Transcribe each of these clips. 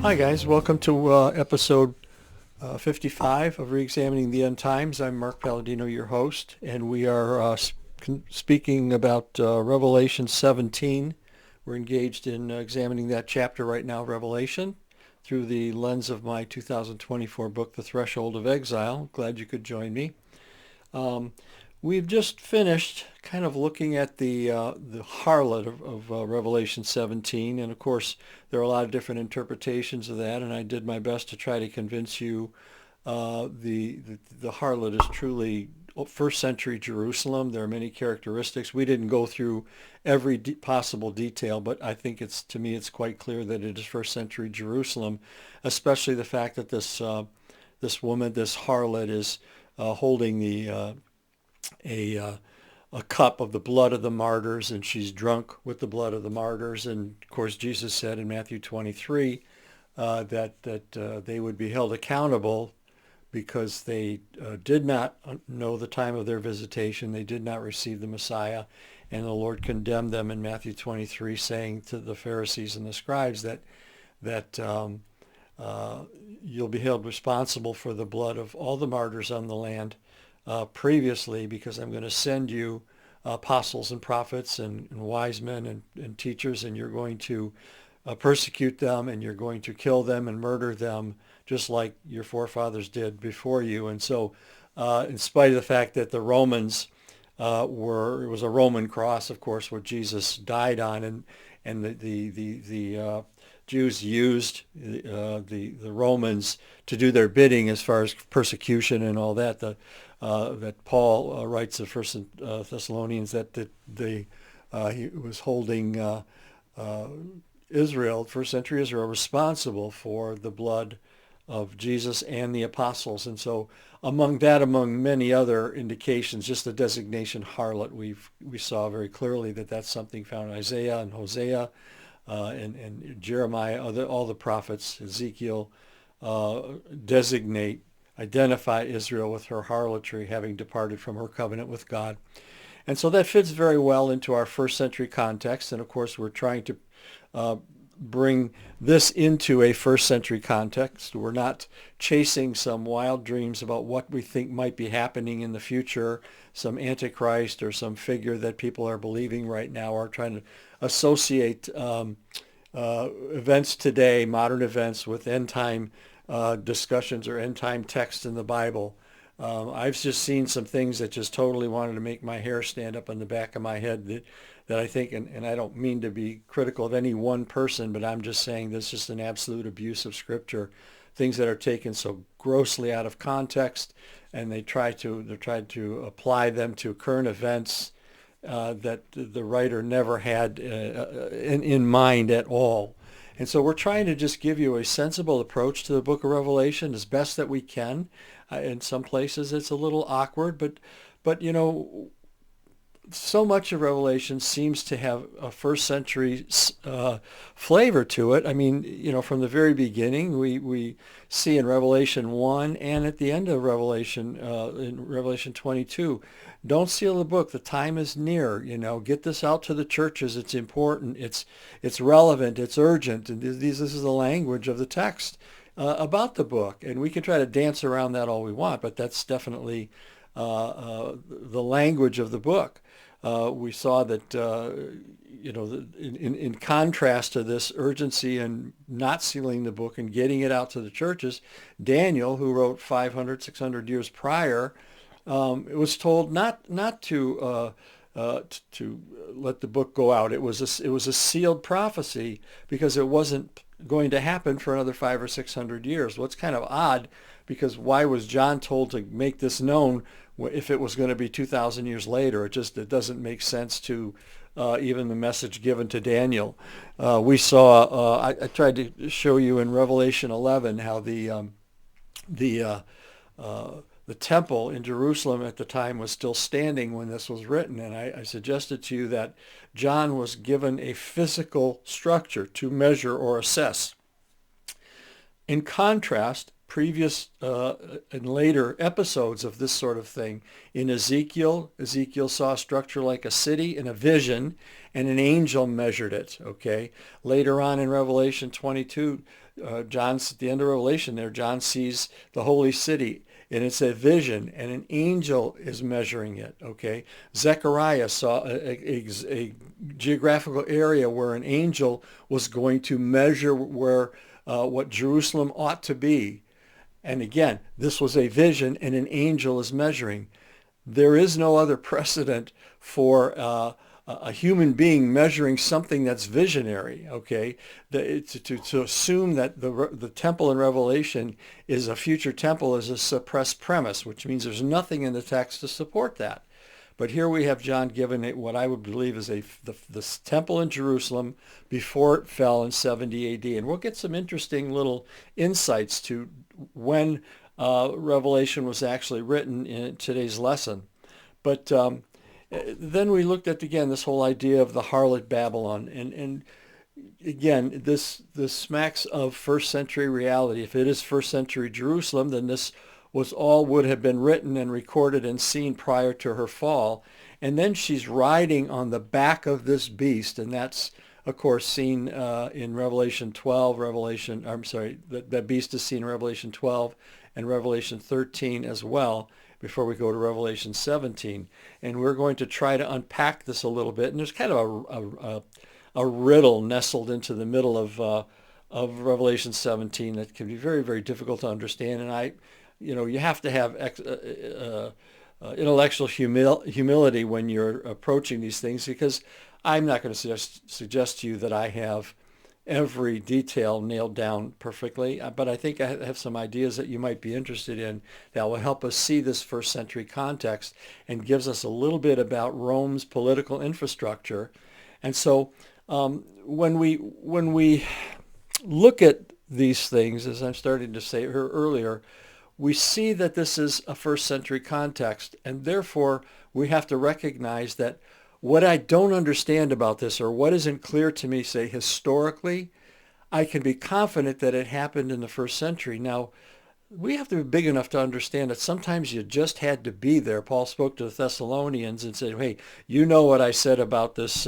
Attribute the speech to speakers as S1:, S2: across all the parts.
S1: Hi guys, welcome to episode 55 of Reexamining the End Times. I'm Marc Paladino, your host, and we are speaking about Revelation 17. We're engaged in examining that chapter right now, Revelation, through the lens of my 2024 book, The Threshold of Exile. Glad you could join me. Um, we've just finished kind of looking at the harlot of Revelation 17, and of course there are a lot of different interpretations of that, and I did my best to try to convince you the harlot is truly first century Jerusalem. There are many characteristics. We didn't go through every possible detail, but I think to me it's quite clear that it is first century Jerusalem, especially the fact that this woman, this harlot, is holding a a cup of the blood of the martyrs, and she's drunk with the blood of the martyrs. And of course, Jesus said in Matthew 23 that they would be held accountable because they did not know the time of their visitation. They did not receive the Messiah. And the Lord condemned them in Matthew 23, saying to the Pharisees and the scribes that you'll be held responsible for the blood of all the martyrs on the land previously, because I'm going to send you apostles and prophets and wise men and teachers, and you're going to persecute them, and you're going to kill them and murder them, just like your forefathers did before you. And so, in spite of the fact that the Romans it was a Roman cross, of course, what Jesus died on, and the Jews used the Romans to do their bidding as far as persecution and all that. That Paul writes in First Thessalonians that he was holding Israel, first century Israel, responsible for the blood of Jesus and the apostles. And so among many other indications, just the designation harlot, we saw very clearly that that's something found in Isaiah and Hosea and Jeremiah, all the prophets, Ezekiel, identify Israel with her harlotry, having departed from her covenant with God. And so that fits very well into our first century context. And of course, we're trying to bring this into a first century context. We're not chasing some wild dreams about what we think might be happening in the future, some antichrist or some figure that people are believing right now, or trying to associate events today, modern events, with end time discussions or end time texts in the Bible. I've just seen some things that just totally wanted to make my hair stand up on the back of my head that I think, and I don't mean to be critical of any one person, but I'm just saying this is just an absolute abuse of Scripture. Things that are taken so grossly out of context, and they try to apply them to current events that the writer never had in mind at all. And so we're trying to just give you a sensible approach to the book of Revelation as best that we can. In some places it's a little awkward, but so much of Revelation seems to have a first century flavor to it. I mean, from the very beginning, we see in Revelation 1 and at the end of Revelation, in Revelation 22, don't seal the book. The time is near. Get this out to the churches. It's important. It's relevant. It's urgent. And this is the language of the text about the book. And we can try to dance around that all we want, but that's definitely the language of the book. We saw that, in contrast to this urgency and not sealing the book and getting it out to the churches, Daniel, who wrote 500, 600 years prior, was told not to let the book go out. It was a sealed prophecy because it wasn't going to happen for another 500 or 600 years. Well, it's kind of odd, because why was John told to make this known if it was going to be 2,000 years later? It doesn't make sense to even the message given to Daniel. We saw, I tried to show you in Revelation 11 how the temple in Jerusalem at the time was still standing when this was written. And I suggested to you that John was given a physical structure to measure or assess. In contrast, previous and later episodes of this sort of thing. In Ezekiel saw a structure like a city in a vision, and an angel measured it. Okay. Later on in Revelation 22, John's at the end of Revelation there, John sees the holy city, and it's a vision, and an angel is measuring it. Okay. Zechariah saw a geographical area where an angel was going to measure where what Jerusalem ought to be. And again, this was a vision, and an angel is measuring. There is no other precedent for a human being measuring something that's visionary. Okay, to assume that the temple in Revelation is a future temple is a suppressed premise, which means there's nothing in the text to support that. But here we have John given it what I would believe is the temple in Jerusalem before it fell in 70 A.D. And we'll get some interesting little insights to when Revelation was actually written in today's lesson. But then we looked at, again, this whole idea of the harlot Babylon. And again, this smacks of first century reality. If it is first century Jerusalem, then this was all would have been written and recorded and seen prior to her fall. And then she's riding on the back of this beast, and that's, of course, seen in Revelation 12, that beast is seen in Revelation 12 and Revelation 13 as well, before we go to Revelation 17. And we're going to try to unpack this a little bit. And there's kind of a riddle nestled into the middle of Revelation 17 that can be very, very difficult to understand. And you have to have intellectual humility when you're approaching these things, because I'm not going to suggest to you that I have every detail nailed down perfectly, but I think I have some ideas that you might be interested in that will help us see this first century context and gives us a little bit about Rome's political infrastructure. And so when we look at these things, as I'm starting to say earlier, we see that this is a first century context, and therefore we have to recognize that what I don't understand about this, or what isn't clear to me, say historically, I can be confident that it happened in the first century. Now, we have to be big enough to understand that sometimes you just had to be there. Paul spoke to the Thessalonians and said, hey, you know what I said about this,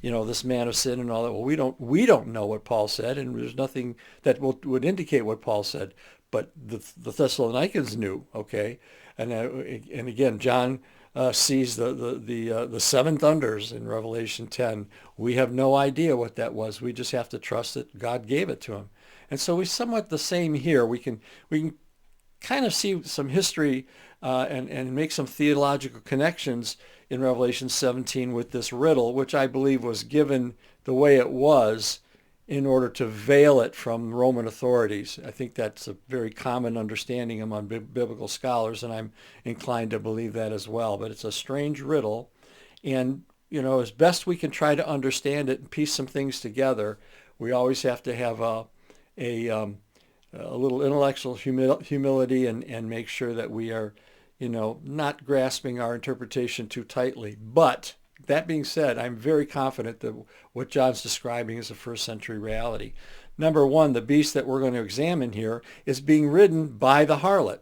S1: this man of sin and all that. Well, we don't know what Paul said, and there's nothing that would indicate what Paul said. But the Thessalonians knew, okay? And again, John sees the seven thunders in Revelation 10. We have no idea what that was. We just have to trust that God gave it to him. And so we somewhat the same here. We can kind of see some history and make some theological connections in Revelation 17 with this riddle, which I believe was given the way it was in order to veil it from Roman authorities. I think that's a very common understanding among biblical scholars, and I'm inclined to believe that as well. But it's a strange riddle, and as best we can try to understand it and piece some things together, we always have to have a little intellectual humility and make sure that we are, not grasping our interpretation too tightly. But that being said, I'm very confident that what John's describing is a first century reality. Number one, the beast that we're going to examine here is being ridden by the harlot.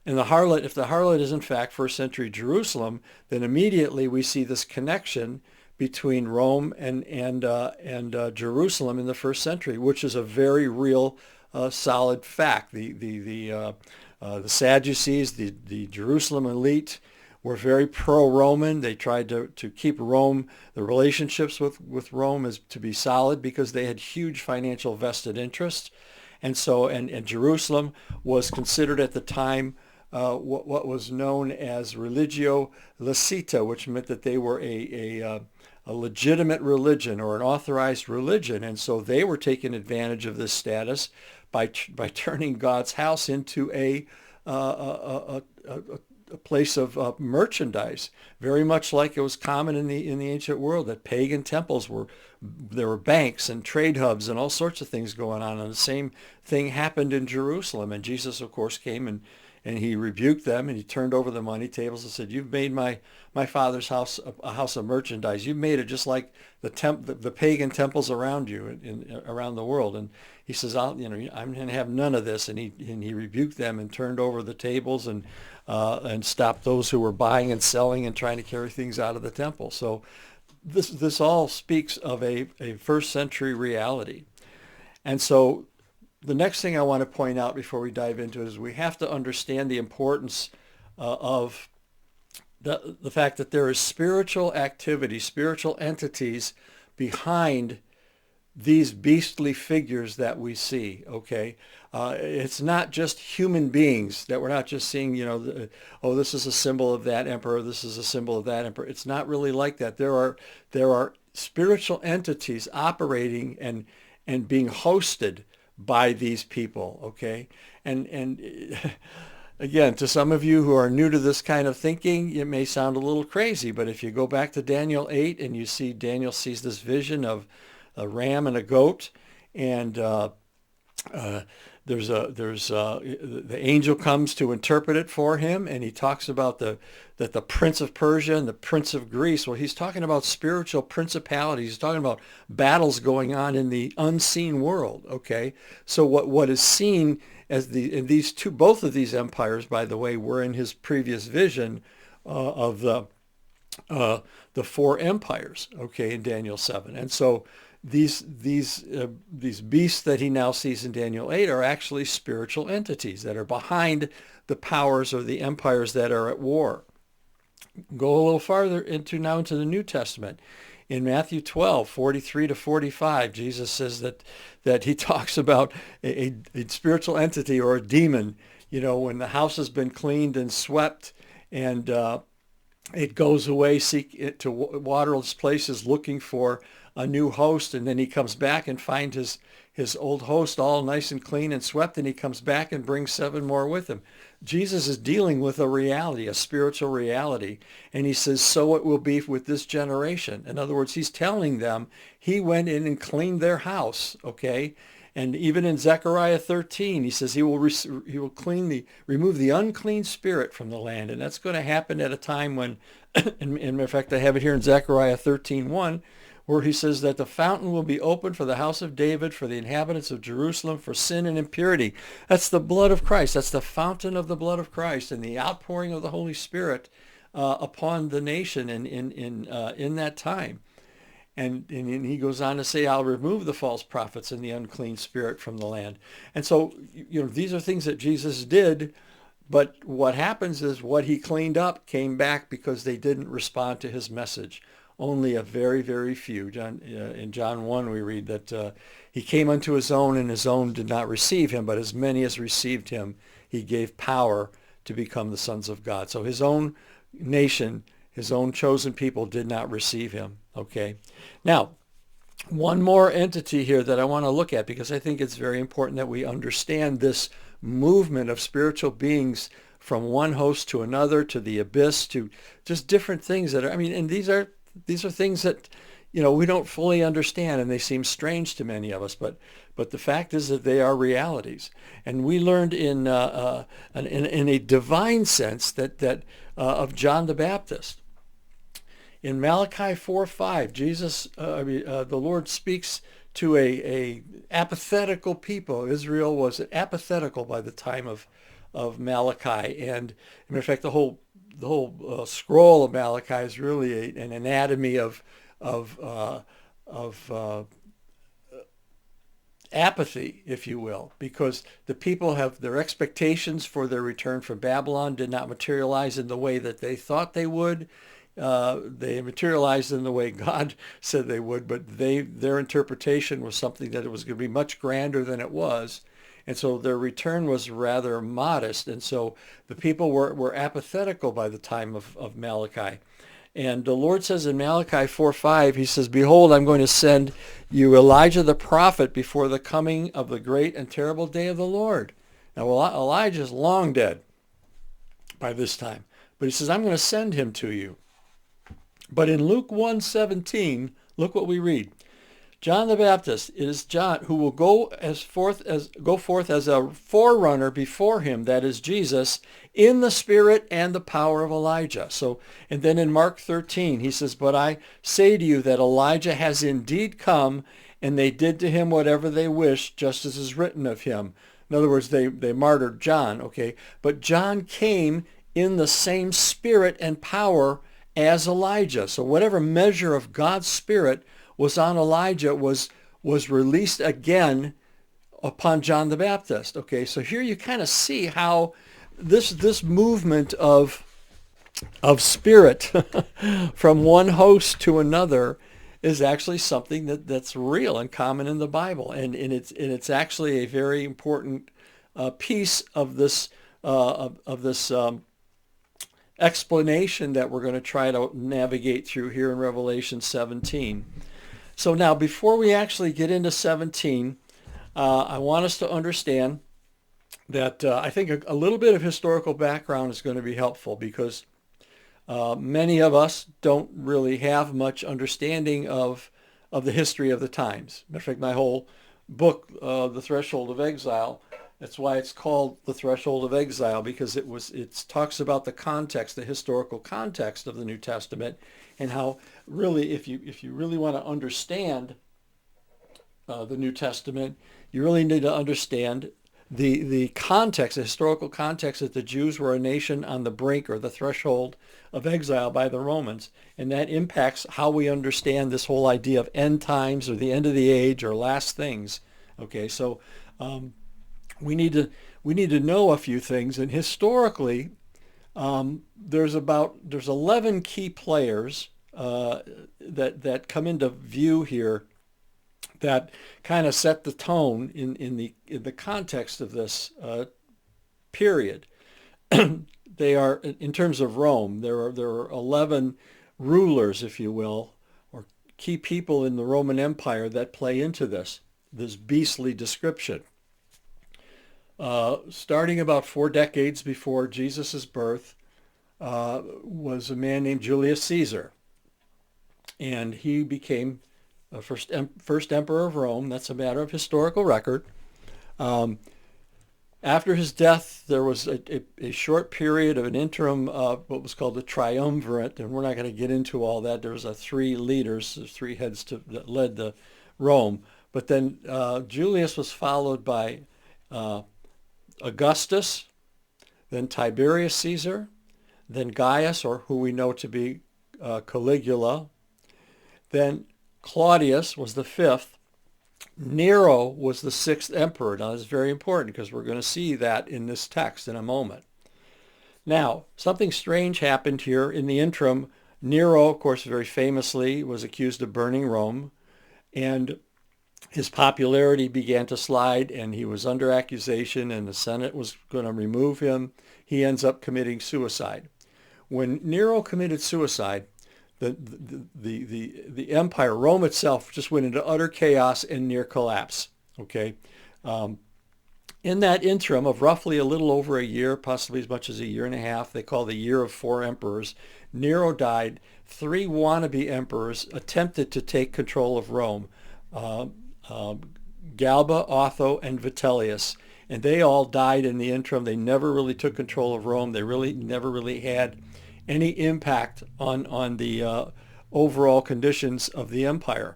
S1: And if the harlot is in fact first century Jerusalem, then immediately we see this connection between Rome and Jerusalem in the first century, which is a very real, solid fact. The Sadducees, the Jerusalem elite, were very pro-Roman. They tried to keep Rome, the relationships with Rome as to be solid, because they had huge financial vested interests. And so, and Jerusalem was considered at the time what was known as religio licita, which meant that they were a legitimate religion or an authorized religion. And so they were taking advantage of this status by turning God's house into a place of merchandise, very much like it was common in the ancient world, that pagan temples there were banks and trade hubs and all sorts of things going on, and the same thing happened in Jerusalem. And Jesus, of course, came and he rebuked them, and he turned over the money tables and said, "You've made my father's house a house of merchandise. You've made it just like the pagan temples around you around the world." And he says, I'm going to have none of this. And he rebuked them and turned over the tables and stopped those who were buying and selling and trying to carry things out of the temple. So this all speaks of a first century reality. And so the next thing I want to point out before we dive into it is we have to understand the importance of the fact that there is spiritual activity, spiritual entities behind these beastly figures that we see, okay? It's not just human beings, that we're not just seeing, this is a symbol of that emperor, this is a symbol of that emperor. It's not really like that. There are spiritual entities operating and being hosted by these people, okay? And again, to some of you who are new to this kind of thinking, it may sound a little crazy, but if you go back to Daniel 8 and you see Daniel sees this vision of a ram and a goat, and the angel comes to interpret it for him, and he talks about that the prince of Persia and the prince of Greece. Well, he's talking about spiritual principalities. He's talking about battles going on in the unseen world. Okay, so what is seen as both of these empires, by the way, were in his previous vision of the four empires. Okay, in Daniel 7, and so these beasts that he now sees in Daniel 8 are actually spiritual entities that are behind the powers or the empires that are at war. Go a little farther into the New Testament. In Matthew 12, 43 to 45, Jesus says that he talks about a spiritual entity or a demon, when the house has been cleaned and swept, and it goes away to waterless places looking for a new host, and then he comes back and finds his old host all nice and clean and swept, and he comes back and brings 7 more with him. Jesus is dealing with a reality, a spiritual reality, and he says, so it will be with this generation. In other words, he's telling them he went in and cleaned their house, okay? And even in Zechariah 13, he says he will remove the unclean spirit from the land, and that's going to happen at a time when, in fact, I have it here in Zechariah 13:1, where he says that the fountain will be opened for the house of David, for the inhabitants of Jerusalem, for sin and impurity. That's the blood of Christ. That's the fountain of the blood of Christ and the outpouring of the Holy Spirit upon the nation in that time. And he goes on to say, I'll remove the false prophets and the unclean spirit from the land. And so, these are things that Jesus did, but what happens is what he cleaned up came back because they didn't respond to his message. Only a very, very few. In John 1, we read that he came unto his own, and his own did not receive him, but as many as received him, he gave power to become the sons of God. So his own nation, his own chosen people did not receive him. Okay. Now, one more entity here that I want to look at, because I think it's very important that we understand this movement of spiritual beings from one host to another, to the abyss, to just different things that are, and these are things that, we don't fully understand, and they seem strange to many of us, but the fact is that they are realities. And we learned in a divine sense that of John the Baptist. In Malachi 4:5, the Lord speaks to a apathetical people. Israel was apathetical by the time of Malachi, and in fact, the whole scroll of Malachi is really an anatomy of apathy, if you will, because the people have their expectations for their return from Babylon did not materialize in the way that they thought they would. They materialized in the way God said they would, but their interpretation was something that it was going to be much grander than it was. And so their return was rather modest. And so the people were apathetical by the time of Malachi. And the Lord says in Malachi 4:5, he says, behold, I'm going to send you Elijah the prophet before the coming of the great and terrible day of the Lord. Now, Elijah's long dead by this time. But he says, I'm going to send him to you. But in Luke 1:17, look what we read. John the Baptist is John, who will go forth as a forerunner before him, that is Jesus, in the spirit and the power of Elijah. So, and then in Mark 13, he says, "But I say to you that Elijah has indeed come, and they did to him whatever they wished, just as is written of him." In other words, they martyred John, okay? But John came in the same spirit and power as Elijah. So whatever measure of God's spirit was on Elijah was released again upon John the Baptist. Okay, so here you kind of see how this movement of spirit from one host to another is actually something that's real and common in the Bible, and it's actually a very important piece of this explanation that we're going to try to navigate through here in Revelation 17. So now, before we actually get into 17, I want us to understand that I think a little bit of historical background is going to be helpful, because many of us don't really have much understanding of the history of the times. Matter of fact, my whole book, The Threshold of Exile, that's why it's called The Threshold of Exile, because it talks about the context, the historical context of the New Testament, and how really, if you really want to understand the New Testament, you really need to understand the context, the historical context, that the Jews were a nation on the brink or the threshold of exile by the Romans. And that impacts how we understand this whole idea of end times or the end of the age or last things. Okay, so we need to know a few things. And historically, there's 11 key players that come into view here that kind of set the tone in the context of this period. They are, in terms of Rome, there are 11 rulers, if you will, or key people in the Roman Empire that play into this beastly description. Starting about 4 decades before Jesus' birth was a man named Julius Caesar, and he became first emperor of Rome. That's a matter of historical record. After his death, there was a short period of an interim, what was called the triumvirate, and we're not going to get into all that. There was 3 leaders, 3 heads that led the Rome. But then Julius was followed by Augustus, then Tiberius Caesar, then Gaius, or who we know to be Caligula, then Claudius was the 5th. Nero was the 6th emperor. Now, this is very important because we're going to see that in this text in a moment. Now, something strange happened here in the interim. Nero, of course, very famously was accused of burning Rome, and his popularity began to slide, and he was under accusation, and the Senate was going to remove him. He ends up committing suicide. When Nero committed suicide, the empire, Rome itself, just went into utter chaos and near collapse. Okay, in that interim of roughly a little over a year, possibly as much as a year and a half, they call the year of 4 emperors. Nero died. 3 wannabe emperors attempted to take control of Rome: Galba, Otho, and Vitellius, and they all died in the interim. They never really took control of Rome. They really never really had any impact on the overall conditions of the empire.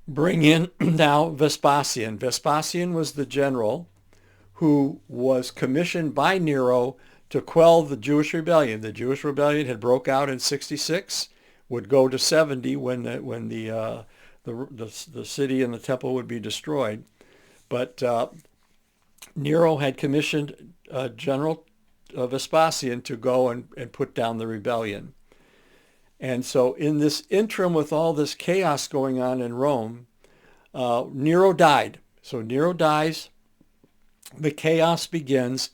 S1: Bring in now Vespasian. Vespasian was the general who was commissioned by Nero to quell the Jewish rebellion. The Jewish rebellion had broke out in 66, would go to 70 when the city and the temple would be destroyed. But Nero had commissioned General Vespasian to go and put down the rebellion. And so in this interim, with all this chaos going on in Rome, Nero died. So Nero dies, the chaos begins,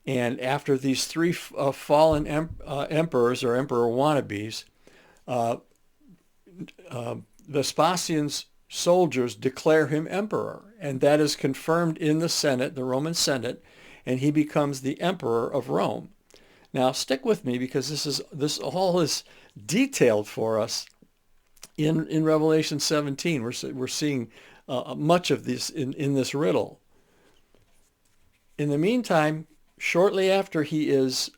S1: and after these 3 fallen emperors or emperor wannabes, Vespasian's soldiers declare him emperor, and that is confirmed in the Senate, the Roman Senate, and he becomes the emperor of Rome. Now, stick with me, because this all is detailed for us in Revelation 17. We're seeing much of this in this riddle. In the meantime, shortly after he is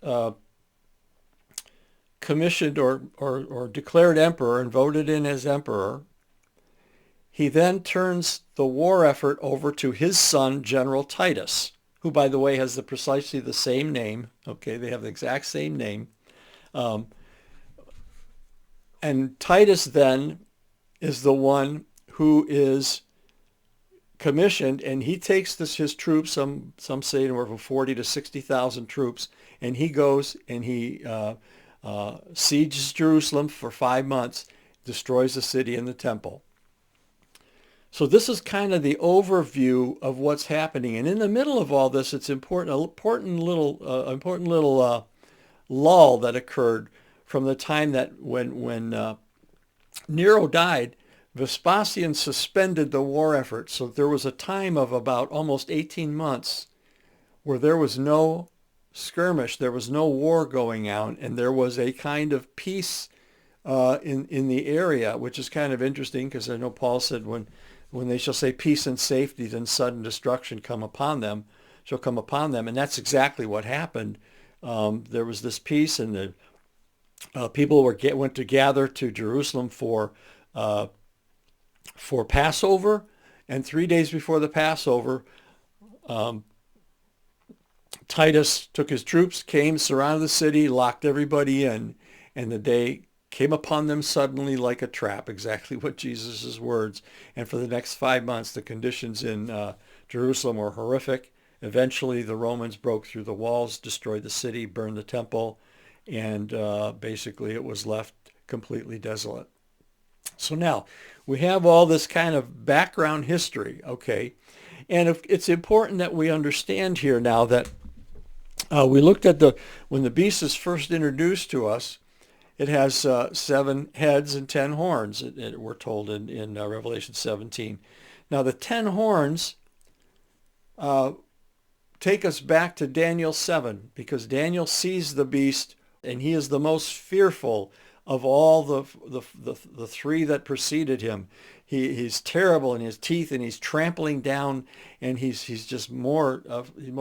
S1: commissioned or declared emperor and voted in as emperor, he then turns the war effort over to his son, General Titus, who, by the way, has precisely the same name. Okay, they have the exact same name. And Titus then is the one who is commissioned, and he takes his troops, some say anywhere from 40 to 60,000 troops, and he goes and he sieges Jerusalem for 5 months, destroys the city and the temple. So this is kind of the overview of what's happening, and in the middle of all this, it's important little lull that occurred from the time that when Nero died. Vespasian suspended the war effort, so there was a time of about almost 18 months where there was no skirmish, there was no war going on, and there was a kind of peace in the area, which is kind of interesting because I know Paul said when they shall say peace and safety, then sudden destruction shall come upon them, and that's exactly what happened. There was this peace, and the people went to gather to Jerusalem for Passover, and 3 days before the Passover, Titus took his troops, came, surrounded the city, locked everybody in, and the day came upon them suddenly like a trap, exactly what Jesus' words. And for the next 5 months, the conditions in Jerusalem were horrific. Eventually, the Romans broke through the walls, destroyed the city, burned the temple, and basically it was left completely desolate. So now we have all this kind of background history, okay? And it's important that we understand here now that we looked at when the beast is first introduced to us, it has 7 heads and 10 horns, we're told in Revelation 17. Now the 10 horns take us back to Daniel 7, because Daniel sees the beast and he is the most fearful of all the 3 that preceded him. He's terrible in his teeth, and he's trampling down, and he's just more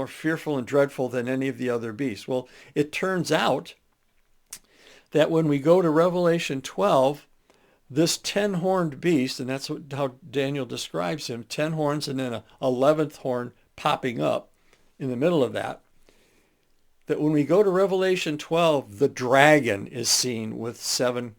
S1: fearful and dreadful than any of the other beasts. Well, it turns out that when we go to Revelation 12, this 10-horned beast, and that's how Daniel describes him, 10 horns and then an 11th horn popping up in the middle of that when we go to Revelation 12, the dragon is seen with 7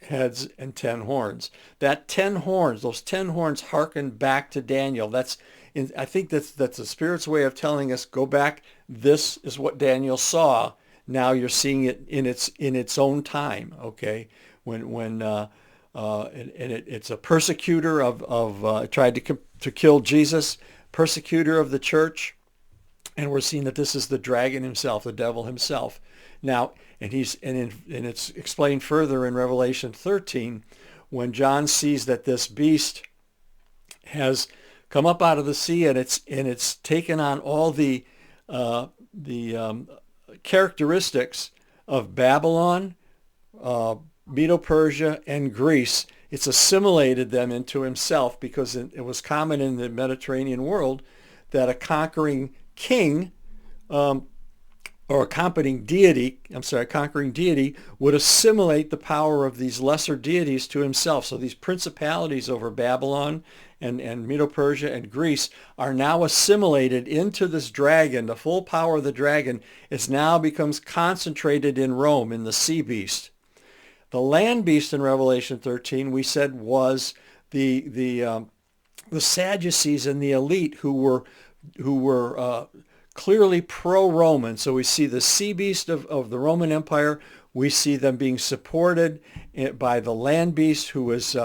S1: heads and 10 horns. That 10 horns, those 10 horns harken back to Daniel. I think that's the Spirit's way of telling us, go back, this is what Daniel saw. Now you're seeing it in its own time, okay? It's a persecutor of tried to kill Jesus, persecutor of the church. And we're seeing that this is the dragon himself, the devil himself. Now, and it's explained further in Revelation 13, when John sees that this beast has come up out of the sea, and it's taken on all the characteristics of Babylon, Medo-Persia, and Greece. It's assimilated them into himself, because it was common in the Mediterranean world that a conquering king or a conquering deity would assimilate the power of these lesser deities to himself. So these principalities over Babylon and Medo-Persia and Greece are now assimilated into this dragon. The full power of the dragon now becomes concentrated in Rome, in the sea beast. The land beast in Revelation 13, we said, was the Sadducees and the elite who were clearly pro-Roman. So we see the sea beast of the Roman Empire. We see them being supported by the land beast, who was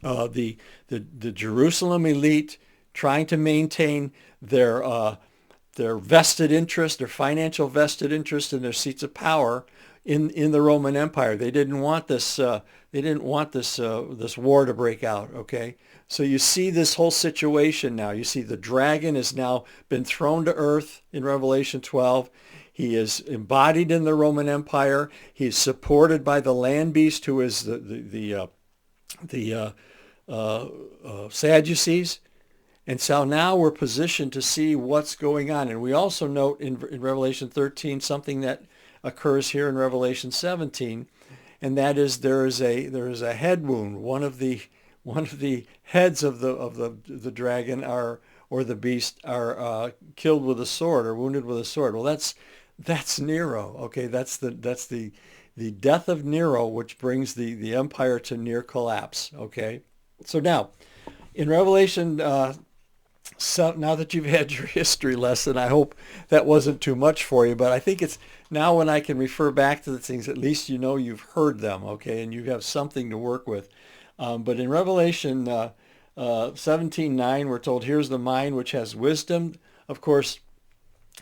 S1: the Jerusalem elite, trying to maintain their vested interest, their financial vested interest in their seats of power in the Roman Empire. They didn't want this. This war to break out. Okay. So you see this whole situation now. You see the dragon has now been thrown to earth in Revelation 12. He is embodied in the Roman Empire. He's supported by the land beast, who is the Sadducees. And so now we're positioned to see what's going on. And we also note in Revelation 13 something that occurs here in Revelation 17, and that is there is a head wound. One of the heads of the dragon or the beast are killed with a sword or wounded with a sword. Well, that's Nero. Okay, that's the death of Nero, which brings the empire to near collapse. Okay, so now in Revelation. So now that you've had your history lesson, I hope that wasn't too much for you, but I think it's now when I can refer back to the things, at least you know you've heard them, okay, and you have something to work with. But in Revelation 17:9, we're told, here's the mind which has wisdom. Of course,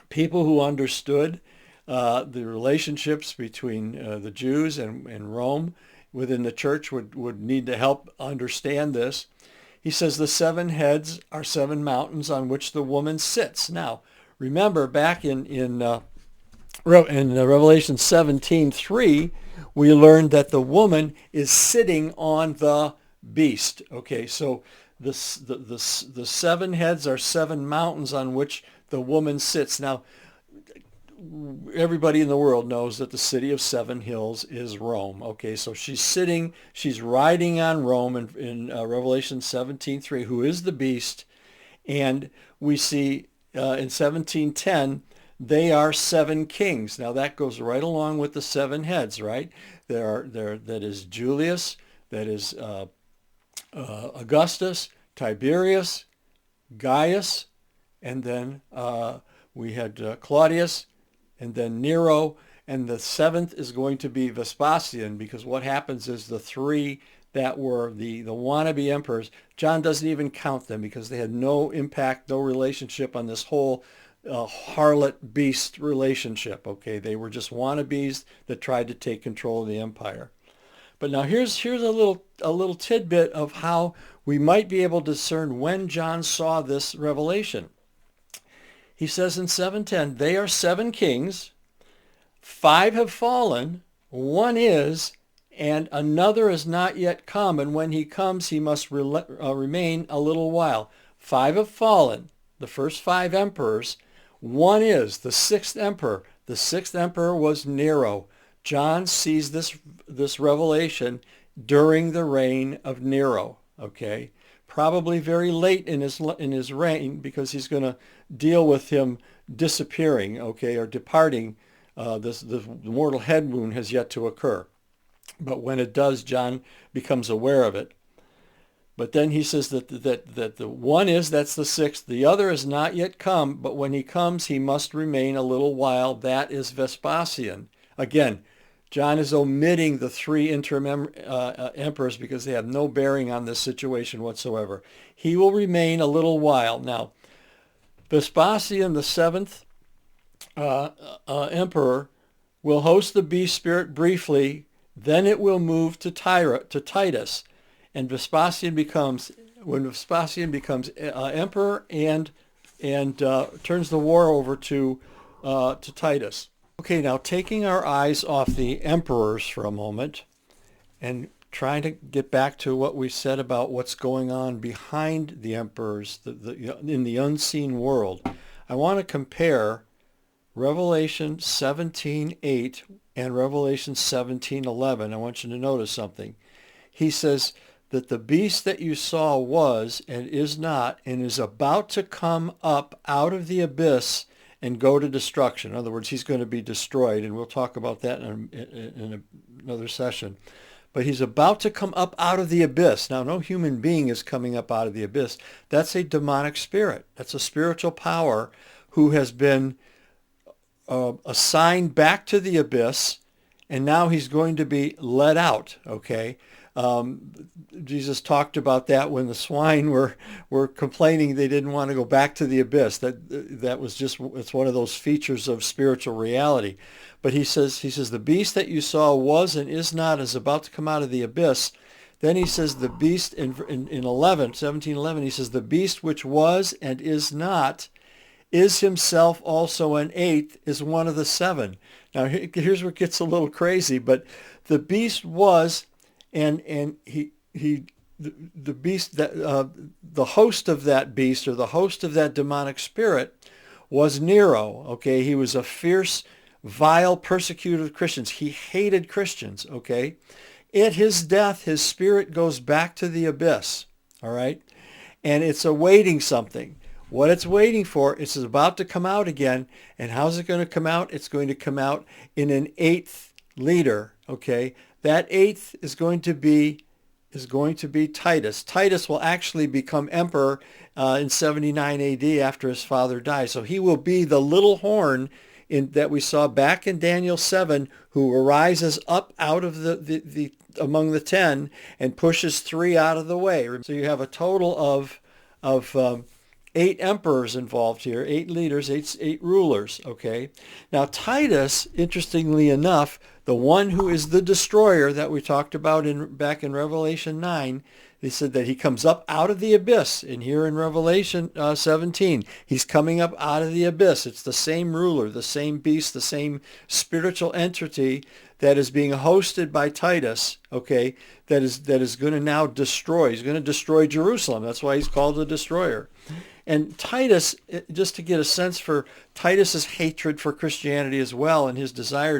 S1: people who understood the relationships between the Jews and Rome within the church would need to help understand this. He says the seven heads are seven mountains on which the woman sits. Now, remember back in Revelation 17:3, we learned that the woman is sitting on the beast. Okay, so the seven heads are seven mountains on which the woman sits. Now, everybody in the world knows that the city of seven hills is Rome. Okay, so she's riding on Rome in Revelation 17:3, who is the beast. And we see in 17:10, they are seven kings. Now that goes right along with the seven heads, right? That is Julius, that is Augustus, Tiberius, Gaius, and then we had Claudius, and then Nero, and the seventh is going to be Vespasian, because what happens is the three that were the wannabe emperors, John doesn't even count them because they had no impact, no relationship on this whole harlot beast relationship. Okay, they were just wannabes that tried to take control of the empire. But now here's a little tidbit of how we might be able to discern when John saw this revelation. He says in 7:10, they are seven kings, five have fallen, one is, and another is not yet come, and when he comes, he must remain a little while. Five have fallen, the first five emperors. One is, the sixth emperor. The sixth emperor was Nero. John sees this revelation during the reign of Nero, okay? Probably very late in his reign, because he's going to deal with him disappearing, okay, or departing. The mortal head wound has yet to occur. But when it does, John becomes aware of it. But then he says that the one is, that's the sixth. The other is not yet come, but when he comes, he must remain a little while. That is Vespasian. Again, John is omitting the three interim emperors because they have no bearing on this situation whatsoever. He will remain a little while. Now, Vespasian, the seventh emperor, will host the beast spirit briefly. Then it will move to Titus, and Vespasian becomes emperor and turns the war over to Titus. Okay, now taking our eyes off the emperors for a moment and trying to get back to what we said about what's going on behind the emperors in the unseen world, I want to compare Revelation 17:8 and Revelation 17:11. I want you to notice something. He says that the beast that you saw was and is not and is about to come up out of the abyss and go to destruction. In other words, he's going to be destroyed, and we'll talk about that in another session. But he's about to come up out of the abyss. Now, no human being is coming up out of the abyss. That's a demonic spirit. That's a spiritual power who has been assigned back to the abyss, and now he's going to be let out, okay? Jesus talked about that when the swine were complaining they didn't want to go back to the abyss. It's one of those features of spiritual reality. But he says the beast that you saw was and is not, is about to come out of the abyss. Then he says the beast in 17:11, he says the beast which was and is not is himself also an eighth, is one of the seven. Now here's where it gets a little crazy, but the beast was, and he the beast that the host of that beast, or the host of that demonic spirit, was Nero. Okay, he was a fierce, vile persecutor of Christians. He hated Christians. Okay, at his death, his spirit goes back to the abyss. All right, and it's awaiting something. What it's waiting for, it's about to come out again. And how's it going to come out? It's going to come out in an eighth leader. Okay, that eighth is going to be Titus. Titus will actually become emperor in 79 AD after his father dies. So he will be the little horn that we saw back in Daniel 7, who arises up out of the among the 10 and pushes 3 out of the way. So you have a total of 8 emperors involved here, 8 leaders, 8 rulers. Okay. Now Titus, interestingly enough, the one who is the destroyer that we talked about back in Revelation 9, they said that he comes up out of the abyss. And here in Revelation 17, he's coming up out of the abyss. It's the same ruler, the same beast, the same spiritual entity that is being hosted by Titus, okay, that is going to now destroy. He's going to destroy Jerusalem. That's why he's called the destroyer. And Titus, just to get a sense for Titus's hatred for Christianity as well, and his desire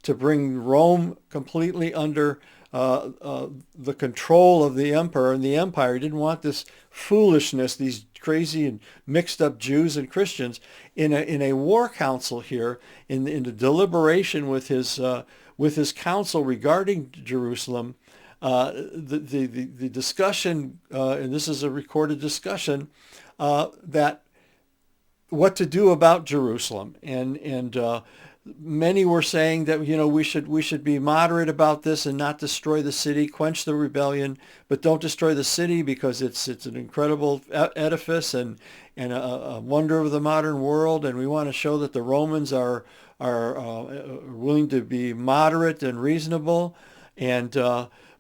S1: to bring Rome completely under the control of the emperor and the empire. He didn't want this foolishness, these crazy and mixed up Jews and Christians. In a war council here, in the deliberation with his council regarding Jerusalem, the discussion, and this is a recorded discussion, that what to do about Jerusalem, and many were saying that we should be moderate about this and not destroy the city, quench the rebellion, but don't destroy the city because it's an incredible edifice and a wonder of the modern world, and we want to show that the Romans are willing to be moderate and reasonable, and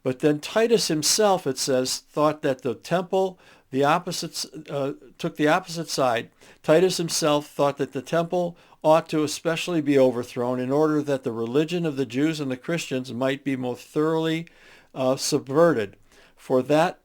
S1: but then Titus himself, it says, thought that the temple, took the opposite side. Titus himself thought that the temple ought to especially be overthrown in order that the religion of the Jews and the Christians might be more thoroughly subverted. For that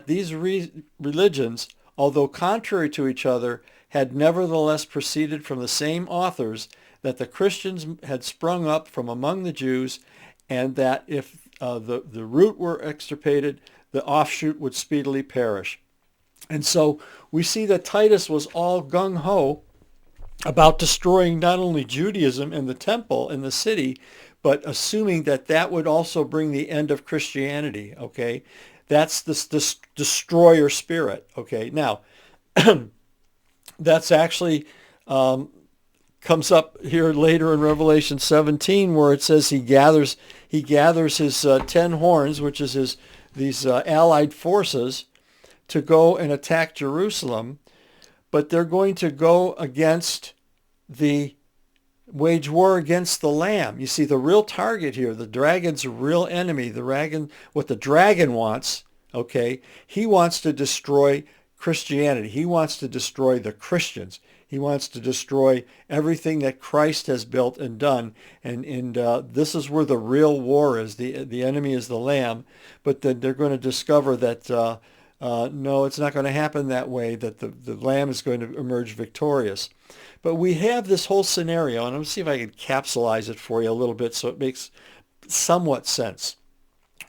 S1: these religions, although contrary to each other, had nevertheless proceeded from the same authors, that the Christians had sprung up from among the Jews, and that if the root were extirpated, the offshoot would speedily perish. And so we see that Titus was all gung-ho about destroying not only Judaism and the temple and the city, but assuming that would also bring the end of Christianity, okay? That's this destroyer spirit, okay? Now, that's actually comes up here later in Revelation 17, where it says he gathers his 10 horns, which is these allied forces, to go and attack Jerusalem, but they're going to go wage war against the Lamb. You see, the real target here, the dragon's real enemy, what the dragon wants, okay, he wants to destroy Christianity. He wants to destroy the Christians. He wants to destroy everything that Christ has built and done. And this is where the real war is. The enemy is the Lamb, but then they're going to discover that no, it's not going to happen that way, that the Lamb is going to emerge victorious. But we have this whole scenario, and I'm going to see if I can capsulize it for you a little bit so it makes somewhat sense.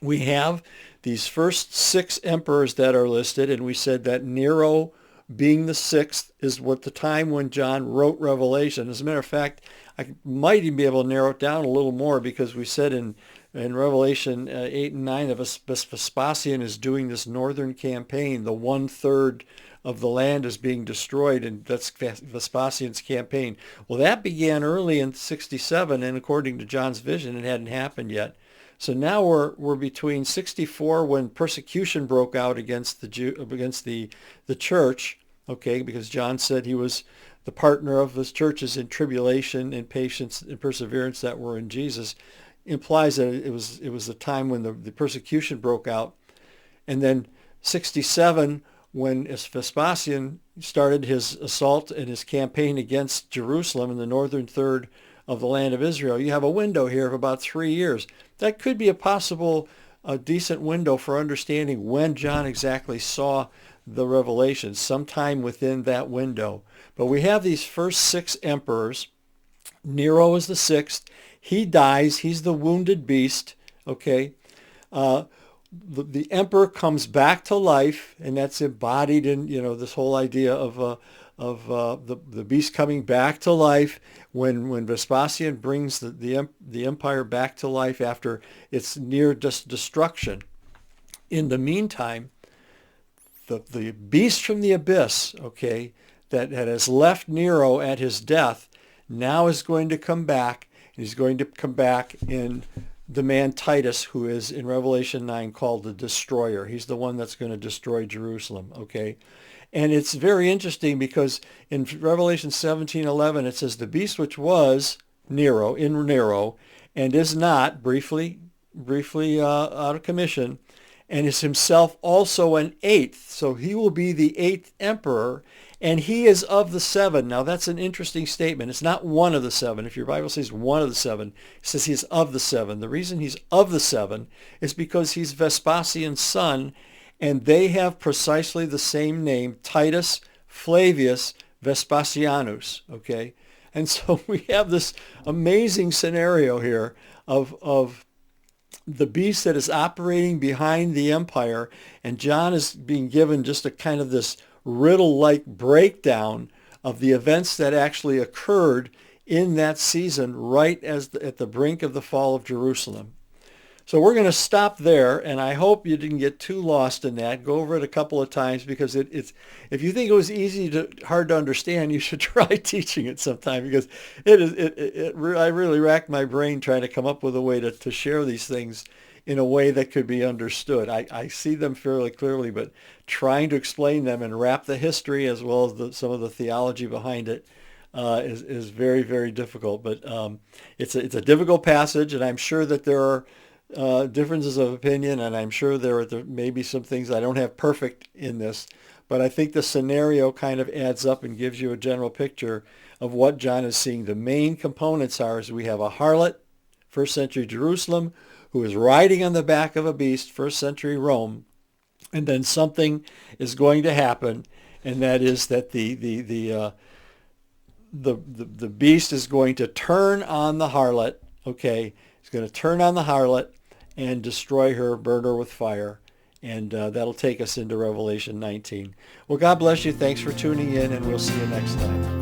S1: We have these first 6 emperors that are listed, and we said that Nero being the 6th is what the time when John wrote Revelation. As a matter of fact, I might even be able to narrow it down a little more, because we said in Revelation 8 and 9 that Vespasian is doing this northern campaign. The 1/3 of the land is being destroyed, and that's Vespasian's campaign. Well, that began early in 67, and according to John's vision, it hadn't happened yet. So now we're between 64, when persecution broke out against the church, okay, because John said he was the partner of his churches in tribulation and patience and perseverance that were in Jesus. Implies that it was the time when the persecution broke out. And then 67 when Vespasian started his assault and his campaign against Jerusalem in the northern third of the land of Israel, you have a window here of about 3 years. That could be a decent window for understanding when John exactly saw the revelation, sometime within that window. But we have these first 6 emperors. Nero is the 6th. He dies. He's the wounded beast. Okay. The emperor comes back to life, and that's embodied in this whole idea of the beast coming back to life when Vespasian brings the empire back to life after its near destruction. In the meantime, the beast from the abyss, okay, that has left Nero at his death, now is going to come back. He's going to come back in the man Titus, who is in Revelation 9 called the destroyer. He's the one that's going to destroy Jerusalem, okay? And it's very interesting because in Revelation 17:11 it says the beast which was Nero, and is not, briefly out of commission, and is himself also an 8th. So he will be the 8th emperor, and he is of the 7. Now that's an interesting statement. It's not one of the 7. If your Bible says one of the 7, it says he's of the 7. The reason he's of the 7 is because he's Vespasian's son, and they have precisely the same name, Titus Flavius Vespasianus, okay? And so we have this amazing scenario here of the beast that is operating behind the empire, and John is being given just a kind of this riddle-like breakdown of the events that actually occurred in that season right at the brink of the fall of Jerusalem. So we're going to stop there, and I hope you didn't get too lost in that. Go over it a couple of times because it's if you think it was hard to understand, you should try teaching it sometime because I really racked my brain trying to come up with a way to share these things in a way that could be understood. I see them fairly clearly, but trying to explain them and wrap the history as well as some of the theology behind it is very, very difficult. But it's a difficult passage, and I'm sure that there are differences of opinion, and I'm sure there may be some things I don't have perfect in this, but I think the scenario kind of adds up and gives you a general picture of what John is seeing. The main components is we have a harlot, first century Jerusalem, who is riding on the back of a beast, first century Rome, and then something is going to happen, and that is that the beast is going to turn on the harlot, okay? He's going to turn on the harlot and destroy her, burn her with fire. And that'll take us into Revelation 19. Well, God bless you. Thanks for tuning in, and we'll see you next time.